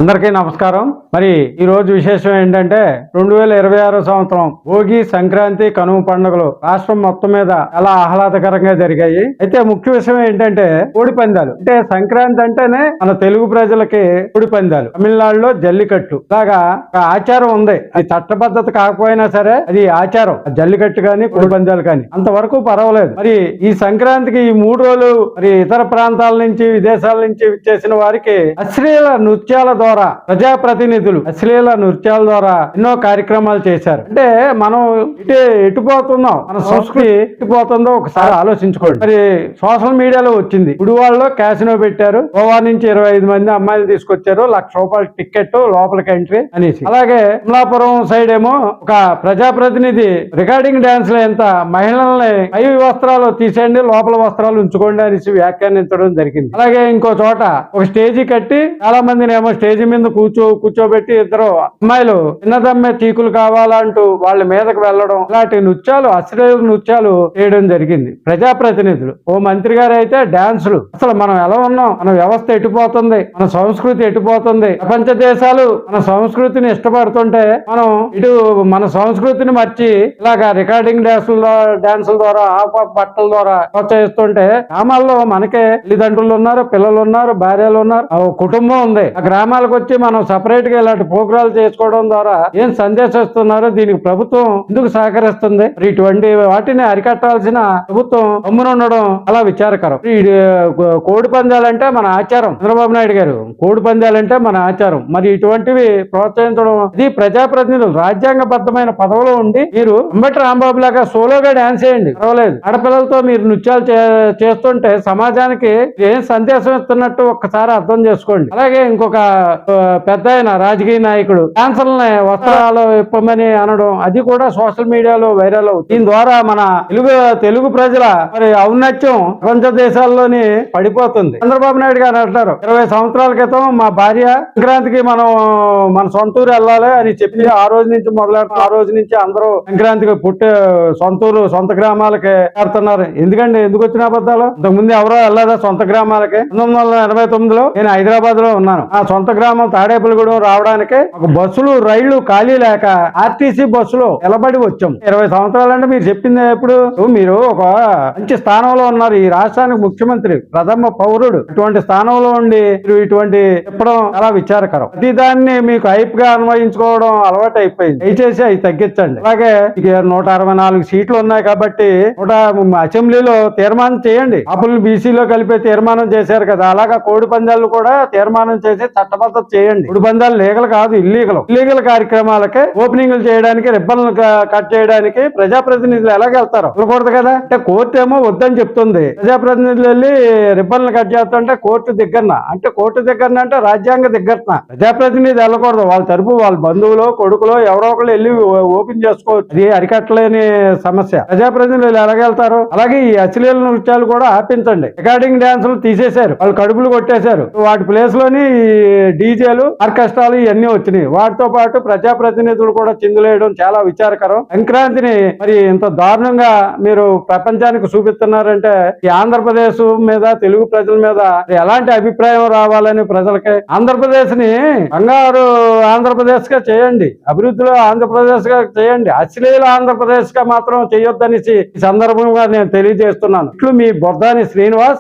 అందరికీ నమస్కారం. మరి ఈ రోజు విశేషం ఏంటంటే 2026 సంవత్సరం భోగి, సంక్రాంతి, కనుమ పండుగలు రాష్ట్రం మొత్తం మీద చాలా ఆహ్లాదకరంగా జరిగాయి. అయితే ముఖ్య విషయం ఏంటంటే కోడి పందాలు. అంటే సంక్రాంతి అంటేనే మన తెలుగు ప్రజలకి కోడి పందాలు, తమిళనాడులో జల్లికట్టు లాగా ఒక ఆచారం ఉంది. అది చట్టబద్ధత కాకపోయినా సరే అది ఆచారం. జల్లికట్టు కానీ కోడి పందాలు కానీ అంతవరకు పర్వాలేదు. మరి ఈ సంక్రాంతికి ఈ 3 రోజులు మరి ఇతర ప్రాంతాల నుంచి, విదేశాల నుంచి చేసిన వారికి అశ్లీల నృత్యాల ద్వారా ప్రజాప్రతినిధులు అశ్లీల నృత్యాల ద్వారా ఎన్నో కార్యక్రమాలు చేశారు. అంటే మనం ఎటుపోతున్నాం, మన సంస్కృతి ఎటుపోతుందో ఒకసారి ఆలోచించుకోండి. మరి సోషల్ మీడియాలో వచ్చింది, గుడివాడలో క్యాసినో పెట్టారు, గోవా నుంచి 25 మంది అమ్మాయిలు తీసుకొచ్చారు, ₹1,00,000 టికెట్ లోపలికి ఎంట్రీ అనేసి. అలాగే అమలాపురం సైడ్ ఏమో ఒక ప్రజాప్రతినిధి రికార్డింగ్ డాన్స్ లో ఎంత మహిళల్ని పై వస్త్రాలు తీసేయండి, లోపల వస్త్రాలు ఉంచుకోండి అనేసి వ్యాఖ్యానించడం జరిగింది. అలాగే ఇంకో చోట ఒక స్టేజీ కట్టి చాలా మందిని ఏమో స్టేజీ మీద కూర్చోబెట్టి ఇద్దరు అమ్మాయిలు చిన్నదమ్మే చీకులు కావాలంటూ వాళ్ళ మీదకి వెళ్ళడం, ఇలాంటి నృత్యాలు, అశ్లీల నృత్యాలు చేయడం జరిగింది. ప్రజాప్రతినిధులు, ఓ మంత్రి గారు అయితే డాన్సులు. అసలు మనం ఎలా ఉన్నాం, మన వ్యవస్థ ఎటుపోతుంది, మన సంస్కృతి ఎటుపోతుంది. ప్రపంచ దేశాలు మన సంస్కృతిని ఇష్టపడుతుంటే మనం ఇటు మన సంస్కృతిని మర్చి ఇలాగా రికార్డింగ్ డాన్సుల ద్వారా, బట్టల ద్వారా ప్రోత్సహిస్తుంటే గ్రామాల్లో మనకే తల్లిదండ్రులు ఉన్నారు, పిల్లలు ఉన్నారు, భార్యలు ఉన్నారు, కుటుంబం ఉంది. ఆ గ్రామాలకు వచ్చి మనం సపరేట్ గా ఇలాంటి ప్రోగ్రాలు చేసుకోవడం ద్వారా ఏం సందేశం ఇస్తున్నారో దీనికి ప్రభుత్వం ఎందుకు సహకరిస్తుంది? ఇటువంటి వాటిని అరికట్టాల్సిన ప్రభుత్వం గమ్మునుండడం అలా విచారకరం. కోడి పందాలంటే మన ఆచారం. చంద్రబాబు నాయుడు గారు, కోడి పందాలంటే మన ఆచారం. మరి ఇటువంటివి ప్రోత్సహించడం, ఇది ప్రజాప్రతినిధులు రాజ్యాంగబద్ధమైన పదవిలో ఉండి మీరు అంబటి రాంబాబు లాగా సోలోగా డాన్స్ చేయండి, పర్వాలేదు. ఆడపిల్లలతో మీరు నృత్యాలు చేస్తుంటే సమాజానికి ఏం సందేశం ఇస్తున్నట్టు ఒక్కసారి అర్థం చేసుకోండి. అలాగే ఇంకొక పెద్ద రాజకీయ నాయకుడు డాన్సర్లని వస్త్రాలు ఇప్పమని అనడం, అది కూడా సోషల్ మీడియాలో వైరల్ అవుతుంది. దీని ద్వారా మన తెలుగు ప్రజల మరి ఔన్నత్యం ప్రపంచ దేశాల్లోని పడిపోతుంది. చంద్రబాబు నాయుడు గారు అంటారు, 20 సంవత్సరాల క్రితం మా భార్య సంక్రాంతికి మనం మన సొంతూరు వెళ్ళాలి అని చెప్పి ఆ రోజు నుంచి మొదలెడతాం. ఆ రోజు నుంచి అందరూ సంక్రాంతికి సొంత గ్రామాలకి వెళ్తున్నారు. ఎందుకు వచ్చిన అబద్ధాలు? ఇంతకుముందు ఎవరో వెళ్ళదా సొంత గ్రామాలకి? 1989లో నేను హైదరాబాద్ లో ఉన్నాను. ఆ సొంత గ్రామం తాడేపల్లిగూడెం రావడానికి ఒక బస్సులు, రైళ్లు ఖాళీ లేక ఆర్టీసీ బస్సులో నిలబడి వచ్చాం. 20 సంవత్సరాలంటే మీరు చెప్పింది ఎప్పుడు? మీరు ఒక మంచి స్థానంలో ఉన్నారు, ఈ రాష్ట్రానికి ముఖ్యమంత్రి, ప్రథమ పౌరుడు. ఇటువంటి స్థానంలో ఉండి మీరు ఇటువంటి చెప్పడం చాలా విచారకరం. ప్రతిదాన్ని మీకు హైప్ గా అన్వయించుకోవడం అలవాటు అయిపోయింది. దయచేసి అవి తగ్గించండి. అలాగే 164 సీట్లు ఉన్నాయి కాబట్టి అసెంబ్లీలో తీర్మానం చేయండి. అప్పులు బీసీలో కలిపే తీర్మానం చేశారు కదా, అలాగా కోడి పందాలు కూడా తీర్మానం చేసి చట్టబద్ధత చేయండి. కోడి పందాలు లీగల్ కాదు, ఇల్లీగల్ కార్యక్రమాలకే ఓపెనింగ్లు చేయడానికి, రిబ్బన్లు కట్ చేయడానికి ప్రజాప్రతినిధులు ఎలాగెళ్తారు? వెళ్ళకూడదు కదా. అంటే కోర్టు ఏమో వద్దని చెప్తుంది, ప్రజాప్రతినిధులు వెళ్ళి రిబ్బన్లు కట్ చేస్తుంటే కోర్టు దగ్గరన అంటే రాజ్యాంగ దగ్గరన. ప్రజాప్రతినిధి వెళ్ళకూడదు, వాళ్ళ తరపు వాళ్ళ బంధువులు, కొడుకులో ఎవరో ఒకళ్ళు వెళ్ళి ఓపెన్ చేసుకోవచ్చు. అది అరికట్టలేని సమస్య. ప్రజాప్రతినిధులు ఎలాగెళ్తారు? అలాగే ఈ అశ్లీల నృత్యాలు కూడా ఆపించండి. రికార్డింగ్ డాన్సులు తీసేశారు, వాళ్ళు కడుపులు కొట్టేశారు. వాటి ప్లేస్ లోని డీజేలు, ఆర్కెస్ట్రాలు ఇవన్నీ వచ్చినాయి. వాటితో పాటు ప్రజాప్రతినిధులు కూడా చిందులేయడం చాలా విచారకరం. సంక్రాంతిని మరి ఇంత దారుణంగా మీరు ప్రపంచానికి చూపిస్తున్నారంటే ఈ ఆంధ్రప్రదేశ్ మీద, తెలుగు ప్రజల మీద ఎలాంటి అభిప్రాయం రావాలని ప్రజలకి? ఆంధ్రప్రదేశ్ ని బంగారు ఆంధ్రప్రదేశ్ గా చేయండి, అభివృద్ధిలో ఆంధ్రప్రదేశ్ గా చేయండి, అశ్లీల ఆంధ్రప్రదేశ్ గా మాత్రం చేయొద్దనేసి ఈ సందర్భంగా నేను తెలియజేస్తున్నాను. ఇట్లు మీ బొద్దాని శ్రీనివాస్.